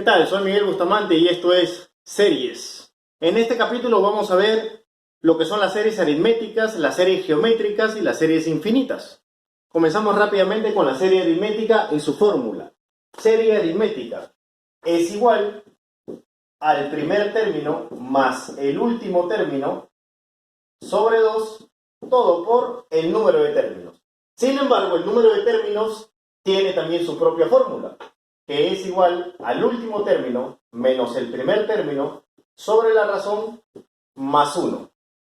tal? Soy Miguel Bustamante y esto es Series. En este capítulo vamos a ver lo que son las series aritméticas, las series geométricas y las series infinitas. Comenzamos rápidamente con la serie aritmética y su fórmula. Serie aritmética es igual al primer término más el último término sobre 2, todo por el número de términos. Sin embargo, el número de términos tiene también su propia fórmula, que es igual al último término menos el primer término sobre la razón más 1.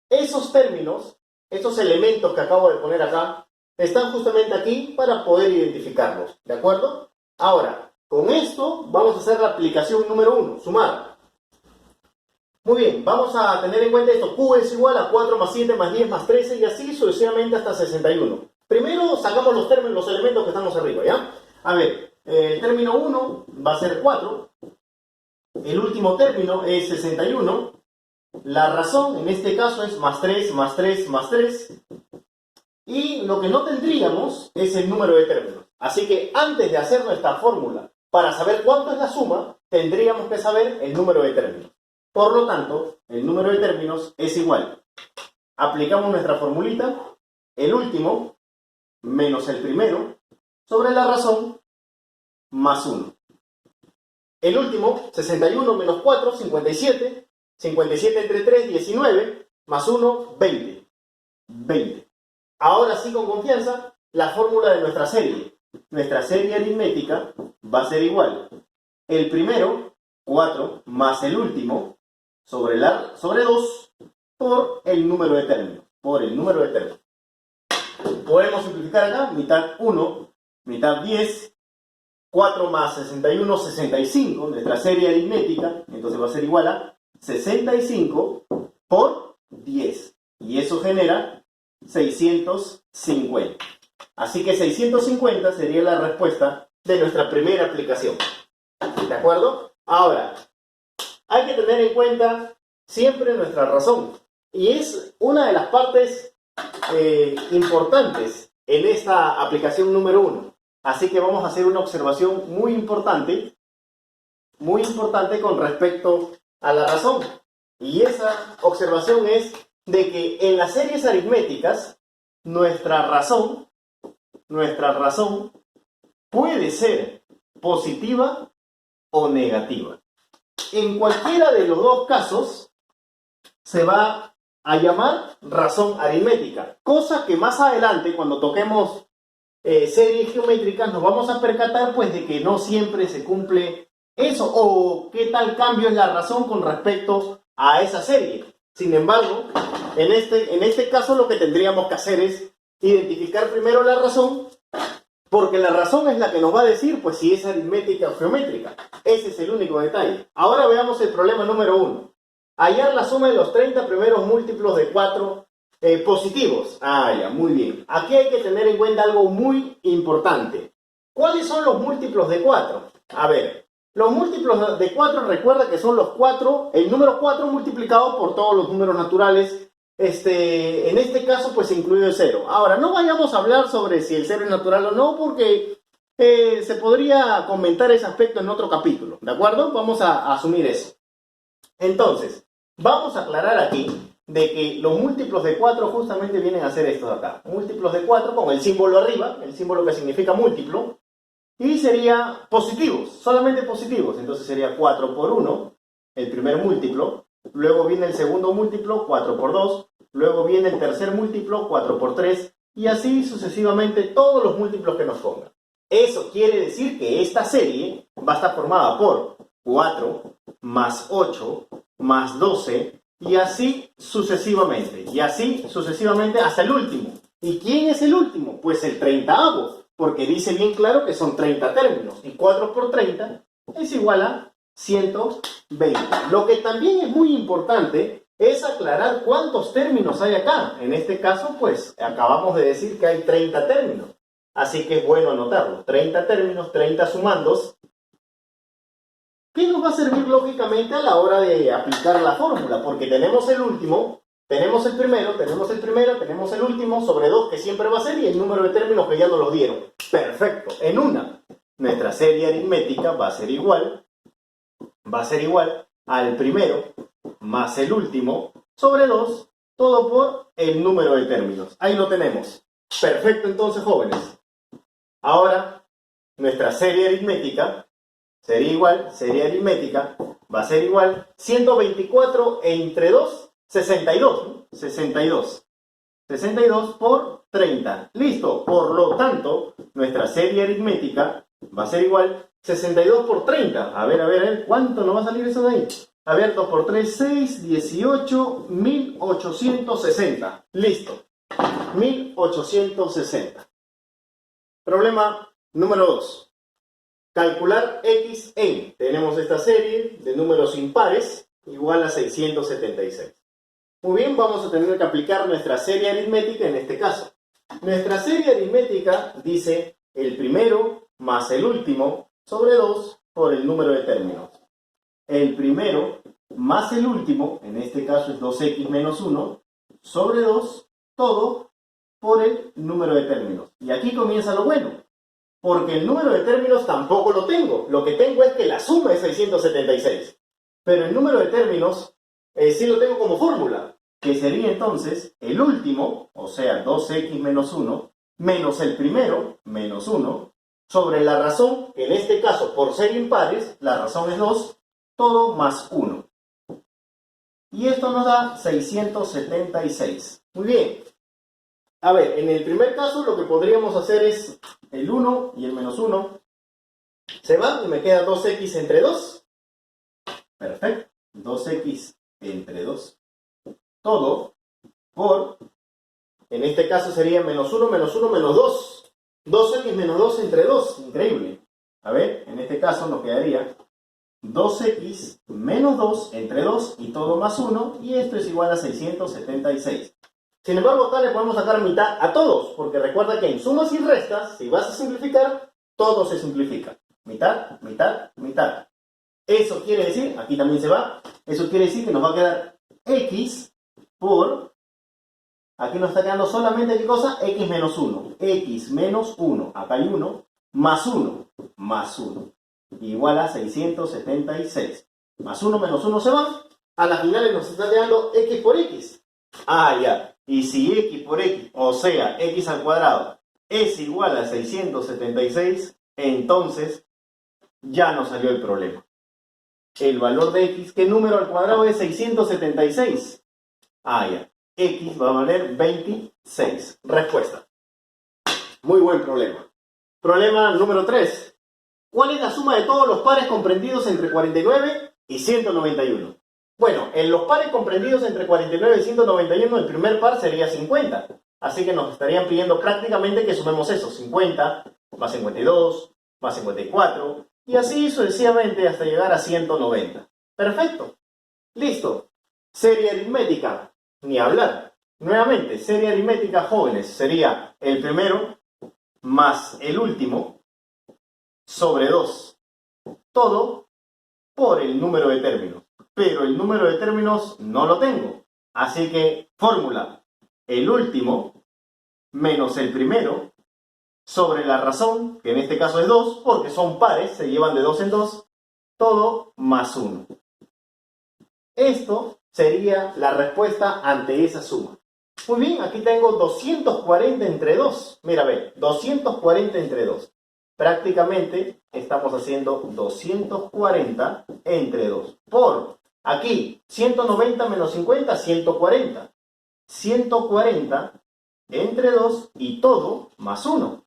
Esos términos, esos elementos que acabo de poner acá, están justamente aquí para poder identificarlos, ¿de acuerdo? Ahora, con esto vamos a hacer la aplicación número 1, sumar. Muy bien, vamos a tener en cuenta esto. Q es igual a 4 más 7 más 10 más 13 y así sucesivamente hasta 61. Primero sacamos los términos, los elementos que estamos arriba, ¿ya? A ver, el término 1 va a ser 4. El último término es 61. La razón en este caso es más 3, más 3, más 3. Y lo que no tendríamos es el número de términos. Así que antes de hacer nuestra fórmula para saber cuánto es la suma, tendríamos que saber el número de términos. Por lo tanto, el número de términos es igual. Aplicamos nuestra formulita, el último menos el primero sobre la razón más 1. El último, 61 menos 4, 57. 57 entre 3, 19. Más 1, 20. 20. Ahora sí, con confianza, la fórmula de nuestra serie. Nuestra serie aritmética va a ser igual. El primero, 4, más el último, sobre 2, por el número de términos. Por el número de términos. Podemos simplificar acá, mitad 1, mitad 10. 4 más 61, 65, nuestra serie aritmética, entonces va a ser igual a 65 por 10. Y eso genera 650. Así que 650 sería la respuesta de nuestra primera aplicación. ¿De acuerdo? Ahora, hay que tener en cuenta siempre nuestra razón. Y es una de las partes importantes en esta aplicación número 1. Así que vamos a hacer una observación muy importante con respecto a la razón. Y esa observación es de que en las series aritméticas, nuestra razón puede ser positiva o negativa. En cualquiera de los dos casos, se va a llamar razón aritmética. Cosa que más adelante, cuando toquemos series geométricas, nos vamos a percatar pues de que no siempre se cumple eso, o qué tal cambio es la razón con respecto a esa serie. Sin embargo, en este caso lo que tendríamos que hacer es identificar primero la razón, porque la razón es la que nos va a decir pues si es aritmética o geométrica. Ese es el único detalle. Ahora veamos el problema número 1. Hallar la suma de los 30 primeros múltiplos de 4 positivos. Ya, muy bien. Aquí hay que tener en cuenta algo muy importante. ¿Cuáles son los múltiplos de 4? A ver, los múltiplos de 4, recuerda que son los 4, el número 4 multiplicado por todos los números naturales. En este caso, pues incluido el 0. Ahora, no vayamos a hablar sobre si el 0 es natural o no, porque se podría comentar ese aspecto en otro capítulo, ¿de acuerdo? Vamos a asumir eso. Entonces, vamos a aclarar aquí de que los múltiplos de 4 justamente vienen a ser estos de acá. Múltiplos de 4 con el símbolo arriba, el símbolo que significa múltiplo, y sería positivos, solamente positivos. Entonces sería 4 por 1, el primer múltiplo, luego viene el segundo múltiplo, 4 por 2, luego viene el tercer múltiplo, 4 por 3, y así sucesivamente todos los múltiplos que nos pongan. Eso quiere decir que esta serie va a estar formada por 4 más 8 más 12, y así sucesivamente hasta el último. ¿Y quién es el último? Pues el 30avo, porque dice bien claro que son 30 términos, y 4 por 30 es igual a 120. Lo que también es muy importante es aclarar cuántos términos hay acá. En este caso, pues, acabamos de decir que hay 30 términos, así que es bueno anotarlo. 30 términos, 30 sumandos, ¿qué nos va a servir lógicamente a la hora de aplicar la fórmula? Porque tenemos el último, tenemos el primero, tenemos el último, sobre 2 que siempre va a ser, y el número de términos que ya nos los dieron. Perfecto. En una, nuestra serie aritmética va a ser igual va a ser igual al primero más el último sobre 2, todo por el número de términos. Ahí lo tenemos. Perfecto, entonces, jóvenes. Ahora, nuestra serie aritmética sería igual, serie aritmética va a ser igual 124 entre 2, 62, ¿no? 62. 62 por 30. Listo. Por lo tanto, nuestra serie aritmética va a ser igual 62 por 30. A ver, ¿cuánto nos va a salir eso de ahí? A ver, 2 por 3, 6, 18, 1860. Listo. 1860. Problema número 2. Calcular x en. Tenemos esta serie de números impares igual a 676. Muy bien, vamos a tener que aplicar nuestra serie aritmética en este caso. Nuestra serie aritmética dice el primero más el último sobre 2 por el número de términos. El primero más el último, en este caso es 2x menos 1, sobre 2, todo por el número de términos. Y aquí comienza lo bueno, porque el número de términos tampoco lo tengo. Lo que tengo es que la suma es 676. Pero el número de términos sí lo tengo como fórmula, que sería entonces el último, o sea, 2x menos 1, menos el primero, menos 1, sobre la razón, en este caso, por ser impares, la razón es 2, todo más 1. Y esto nos da 676. Muy bien. A ver, en el primer caso lo que podríamos hacer es el 1 y el menos 1 se van y me queda 2x entre 2. Perfecto. 2x entre 2. Todo por, en este caso sería menos 1, menos 1, menos 2. 2x menos 2 entre 2. Increíble. A ver, en este caso nos quedaría 2x menos 2 entre 2 y todo más 1. Y esto es igual a 676. Sin embargo, acá le podemos sacar mitad a todos, porque recuerda que en sumas y restas, si vas a simplificar, todo se simplifica. Mitad, mitad, mitad. Eso quiere decir, aquí también se va, eso quiere decir que nos va a quedar x por, aquí nos está quedando solamente, ¿qué cosa? X menos 1. X menos 1, acá hay 1, más 1, más 1. Igual a 676. Más 1 menos 1 se van, a las finales nos está quedando x por x. Ah, ya. Y si x por x, o sea, x al cuadrado, es igual a 676, entonces ya nos salió el problema. El valor de x, ¿qué número al cuadrado es 676? Ah, ya. X va a valer 26. Respuesta. Muy buen problema. Problema número 3. ¿Cuál es la suma de todos los pares comprendidos entre 49 y 191? Bueno, en los pares comprendidos entre 49 y 191, el primer par sería 50. Así que nos estarían pidiendo prácticamente que sumemos eso. 50 más 52 más 54 y así sucesivamente hasta llegar a 190. Perfecto. Listo. Serie aritmética. Ni hablar. Nuevamente, serie aritmética, jóvenes, sería el primero más el último sobre 2. Todo por el número de términos. Pero el número de términos no lo tengo. Así que, fórmula, el último menos el primero sobre la razón, que en este caso es 2, porque son pares, se llevan de 2 en 2, todo más 1. Esto sería la respuesta ante esa suma. Muy bien, aquí tengo 240 entre 2. Mira, ve, 240 entre 2. Prácticamente estamos haciendo 240 entre 2. Por aquí, 190 menos 50, 140. 140 entre 2 y todo más 1.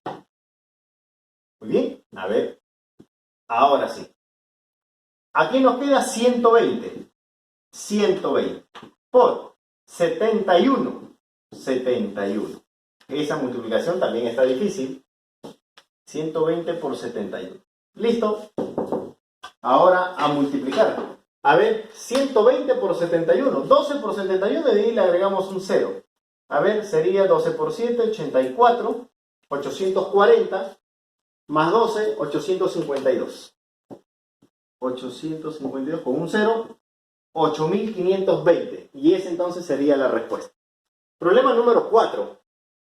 Muy bien, a ver. Ahora sí. Aquí nos queda 120. 120 por 71. 71. Esa multiplicación también está difícil. 120 por 71. ¿Listo? Ahora a multiplicar. A ver, 120 por 71. 12 por 71 y le agregamos un 0. A ver, sería 12 por 7, 84. 840. Más 12, 852. 852 con un 0. 8520. Y ese entonces sería la respuesta. Problema número 4.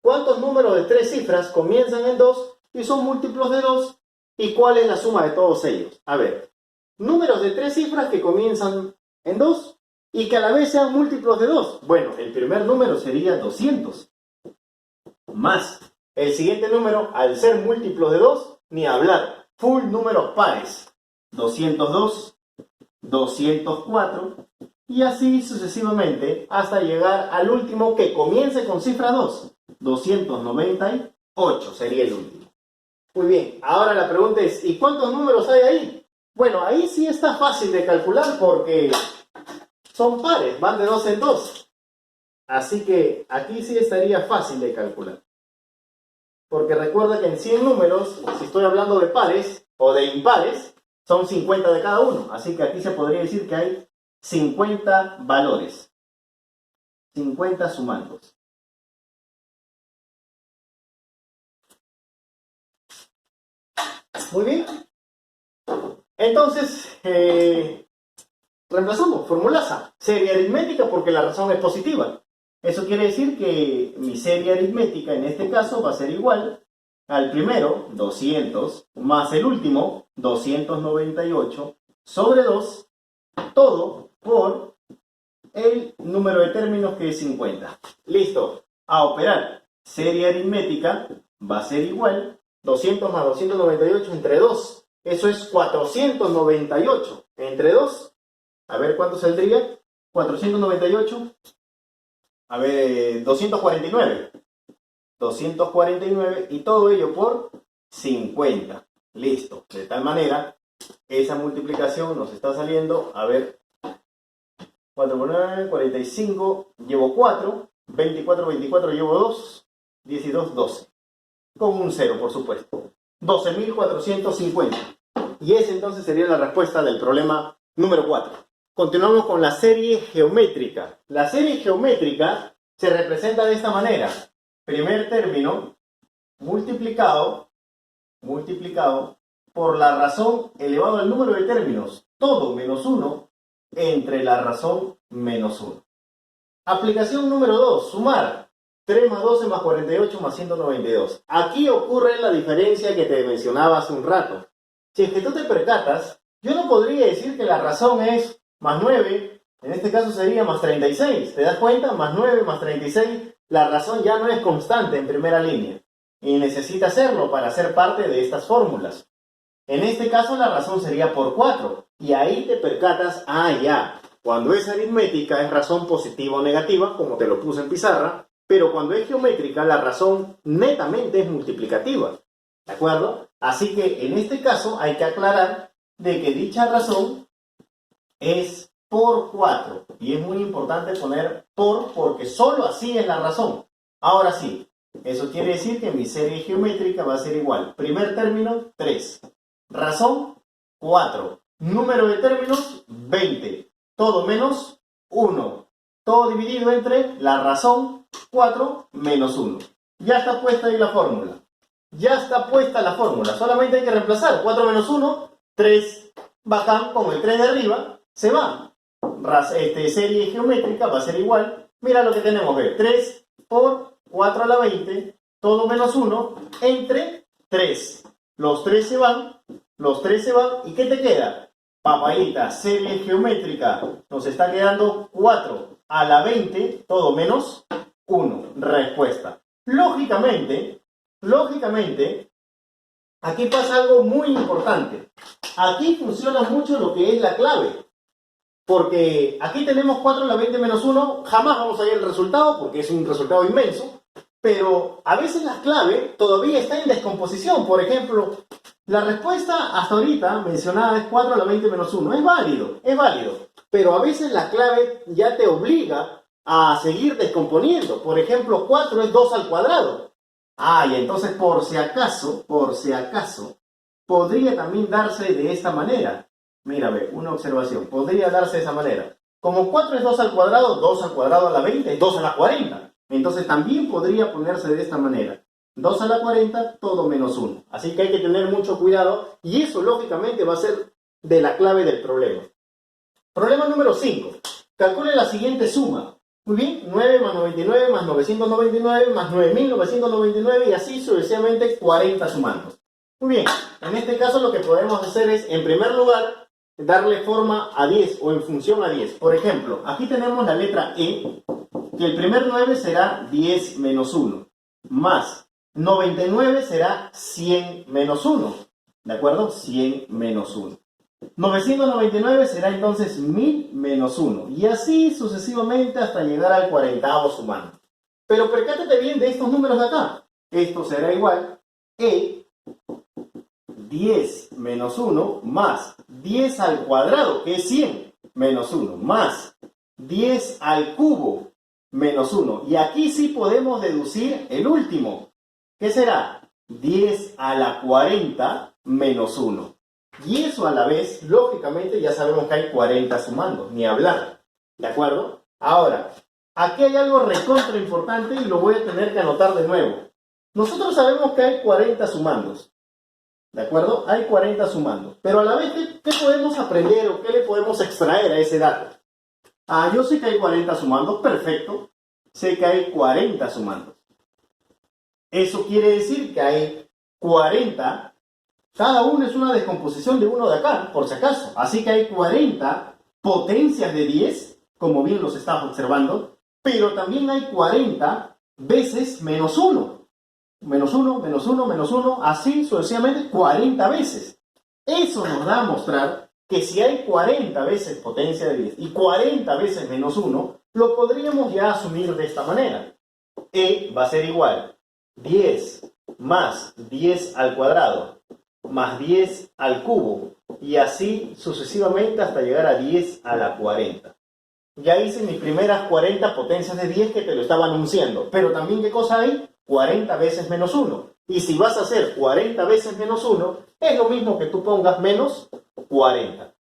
¿Cuántos números de 3 cifras comienzan en 2 y son múltiplos de 2? ¿Y cuál es la suma de todos ellos? A ver, números de 3 cifras que comienzan en 2 y que a la vez sean múltiplos de 2. Bueno, el primer número sería 200. Más el siguiente número, al ser múltiplo de 2, ni hablar. Full números pares. 202, 204 y así sucesivamente hasta llegar al último que comience con cifra 2. 298 sería el último. Muy bien, ahora la pregunta es, ¿y cuántos números hay ahí? Bueno, ahí sí está fácil de calcular porque son pares, van de 2 en 2. Así que aquí sí estaría fácil de calcular. Porque recuerda que en 100 números, si estoy hablando de pares o de impares, son 50 de cada uno. Así que aquí se podría decir que hay 50 valores. 50 sumandos. Muy bien. Entonces, reemplazamos. Formulaza. Serie aritmética porque la razón es positiva. Eso quiere decir que mi serie aritmética en este caso va a ser igual al primero, 200, más el último, 298, sobre 2, todo por el número de términos que es 50. Listo. A operar. Serie aritmética va a ser igual 200 más 298 entre 2. Eso es 498 entre 2. A ver cuánto saldría. 498. A ver, 249. 249 y todo ello por 50. Listo. De tal manera, esa multiplicación nos está saliendo, a ver, 4 por 9, 45, llevo 4, 24, 24, llevo 2, 10 y 2, 12. Con un 0, por supuesto. 12.450. Y esa entonces sería la respuesta del problema número 4. Continuamos con la serie geométrica. La serie geométrica se representa de esta manera. Primer término multiplicado por la razón elevado al número de términos, todo menos 1, entre la razón menos 1. Aplicación número 2, sumar. 3 más 12 más 48 más 192. Aquí ocurre la diferencia que te mencionaba hace un rato. Si es que tú te percatas, yo no podría decir que la razón es más 9, en este caso sería más 36. ¿Te das cuenta? Más 9 más 36, la razón ya no es constante en primera línea. Y necesita serlo para ser parte de estas fórmulas. En este caso la razón sería por 4. Y ahí te percatas, ya. Cuando es aritmética es razón positiva o negativa, como te lo puse en pizarra. Pero cuando es geométrica la razón netamente es multiplicativa. ¿De acuerdo? Así que en este caso hay que aclarar de que dicha razón es por 4. Y es muy importante poner por porque solo así es la razón. Ahora sí, eso quiere decir que mi serie geométrica va a ser igual. Primer término, 3. Razón, 4. Número de términos, 20. Todo menos 1. Todo dividido entre la razón, 4 menos 1. Ya está puesta ahí la fórmula. Ya está puesta la fórmula. Solamente hay que reemplazar. 4 menos 1, 3. Bajan con el 3 de arriba. Se va. Serie geométrica va a ser igual. Mira lo que tenemos. 3 por 4 a la 20. Todo menos 1 entre 3. Los 3 se van. Los 3 se van. ¿Y qué te queda? Papayita, serie geométrica. Nos está quedando 4 a la 20. Todo menos 1. Respuesta. Lógicamente, aquí pasa algo muy importante. Aquí funciona mucho lo que es la clave. Porque aquí tenemos 4 a la 20 menos 1. Jamás vamos a ver el resultado porque es un resultado inmenso. Pero a veces la clave todavía está en descomposición. Por ejemplo, la respuesta hasta ahorita mencionada es 4 a la 20 menos 1. Es válido. Pero a veces la clave ya te obliga a seguir descomponiendo. Por ejemplo, 4 es 2 al cuadrado. Y entonces por si acaso, podría también darse de esta manera. Mira, una observación. Podría darse de esa manera. Como 4 es 2 al cuadrado a la 20 es 2 a la 40. Entonces también podría ponerse de esta manera. 2 a la 40, todo menos 1. Así que hay que tener mucho cuidado y eso lógicamente va a ser de la clave del problema. Problema número 5. Calcule la siguiente suma. Muy bien, 9 más 99 más 999 más 9999 y así sucesivamente 40 sumandos. Muy bien, en este caso lo que podemos hacer es, en primer lugar, darle forma a 10 o en función a 10. Por ejemplo, aquí tenemos la letra E, que el primer 9 será 10 menos 1, más 99 será 100 menos 1, ¿de acuerdo? 100 menos 1. 999 será entonces 1000 menos 1, y así sucesivamente hasta llegar al 40avo sumando. Pero percátate bien de estos números de acá. Esto será igual E 10 menos 1 más 10 al cuadrado, que es 100 menos 1, más 10 al cubo menos 1. Y aquí sí podemos deducir el último, que será 10 a la 40 menos 1. Y eso a la vez, lógicamente, ya sabemos que hay 40 sumando, ni hablar. ¿De acuerdo? Ahora, aquí hay algo recontra importante y lo voy a tener que anotar de nuevo. Nosotros sabemos que hay 40 sumandos. ¿De acuerdo? Hay 40 sumandos. Pero a la vez, ¿qué podemos aprender o qué le podemos extraer a ese dato? Yo sé que hay 40 sumandos, perfecto. Sé que hay 40 sumandos. Eso quiere decir que hay 40, cada uno es una descomposición de uno de acá, por si acaso. Así que hay 40 potencias de 10, como bien los estás observando, pero también hay 40 veces menos 1. Menos 1, menos 1, menos 1, así sucesivamente 40 veces. Eso nos da a mostrar que si hay 40 veces potencia de 10 y 40 veces menos 1, lo podríamos ya asumir de esta manera. E va a ser igual 10 más 10 al cuadrado más 10 al cubo, y así sucesivamente hasta llegar a 10 a la 40. Ya hice mis primeras 40 potencias de 10 que te lo estaba anunciando, pero también ¿qué cosa hay? 40 veces menos 1. Y si vas a hacer 40 veces menos 1, es lo mismo que tú pongas menos 40.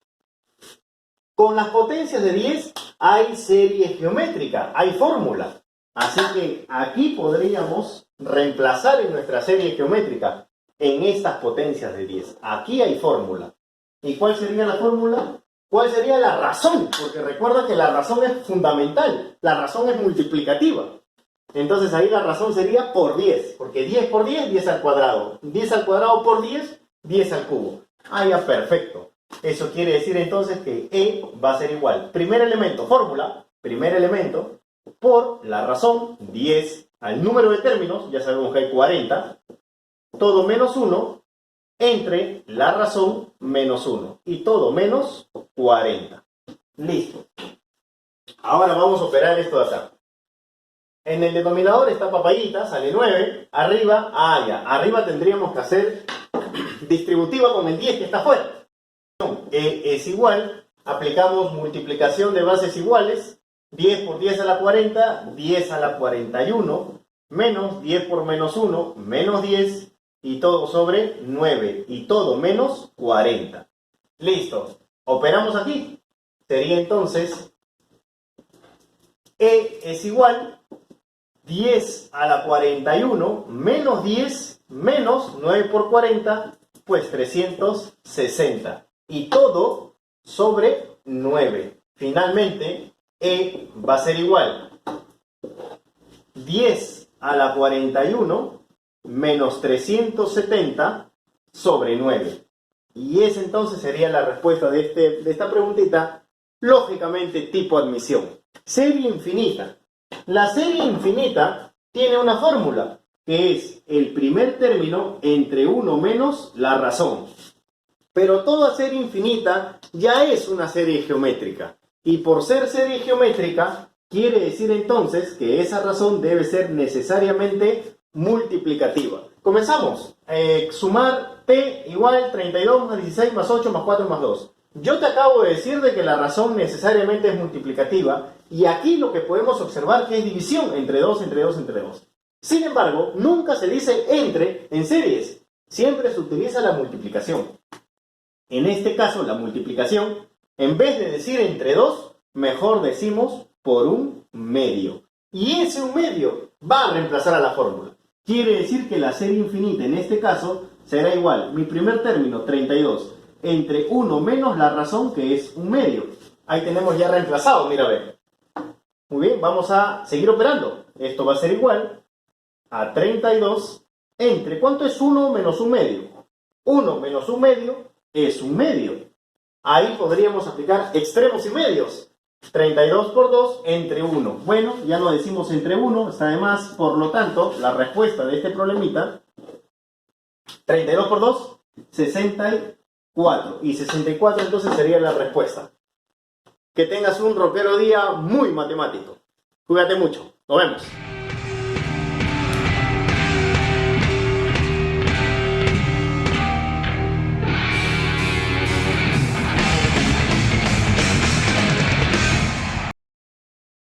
Con las potencias de 10 hay serie geométrica, hay fórmula. Así que aquí podríamos reemplazar en nuestra serie geométrica en estas potencias de 10. Aquí hay fórmula. ¿Y cuál sería la fórmula? ¿Cuál sería la razón? Porque recuerda que la razón es fundamental. La razón es multiplicativa. Entonces ahí la razón sería por 10. Porque 10 por 10, 10 al cuadrado. 10 al cuadrado por 10, 10 al cubo. Ya, perfecto. Eso quiere decir entonces que E va a ser igual. Primer elemento, fórmula. Primer elemento por la razón, 10 al número de términos. Ya sabemos que hay 40. Todo menos 1 entre la razón menos 1 y todo menos 40. Listo. Ahora vamos a operar esto de acá. En el denominador está papayita, sale 9. Arriba, ya. Arriba tendríamos que hacer distributiva con el 10 que está afuera. E es igual, aplicamos multiplicación de bases iguales. 10 por 10 a la 40, 10 a la 41, menos 10 por menos 1, menos 10, y todo sobre 9, y todo menos 40. Listo. Operamos aquí. Sería entonces, E es igual 10 a la 41 menos 10 menos 9 por 40, pues 360. Y todo sobre 9. Finalmente, E va a ser igual 10 a la 41 menos 370 sobre 9. Y esa entonces sería la respuesta de esta preguntita, lógicamente tipo admisión. Serie infinita. La serie infinita tiene una fórmula, que es el primer término entre 1 menos la razón. Pero toda serie infinita ya es una serie geométrica. Y por ser serie geométrica, quiere decir entonces que esa razón debe ser necesariamente multiplicativa. Comenzamos. Sumar P igual 32 más 16 más 8 más 4 más 2. Yo te acabo de decir de que la razón necesariamente es multiplicativa, y aquí lo que podemos observar que es división entre 2, entre 2, entre 2. Sin embargo, nunca se dice entre en series. Siempre se utiliza la multiplicación. En este caso, la multiplicación, en vez de decir entre 2, mejor decimos por un medio. Y ese un medio va a reemplazar a la fórmula. Quiere decir que la serie infinita en este caso será igual, mi primer término, 32, entre 1 menos la razón, que es un medio. Ahí tenemos ya reemplazado, mira a ver. Muy bien, vamos a seguir operando. Esto va a ser igual a 32 entre, ¿cuánto es 1 menos un medio? 1 menos un medio es un medio. Ahí podríamos aplicar extremos y medios. 32 por 2 entre 1. Bueno, ya no decimos entre 1, está de más. Por lo tanto, la respuesta de este problemita, 32 por 2, 64. Y 64 entonces sería la respuesta. Que tengas un rockero día muy matemático. Cuídate mucho. Nos vemos.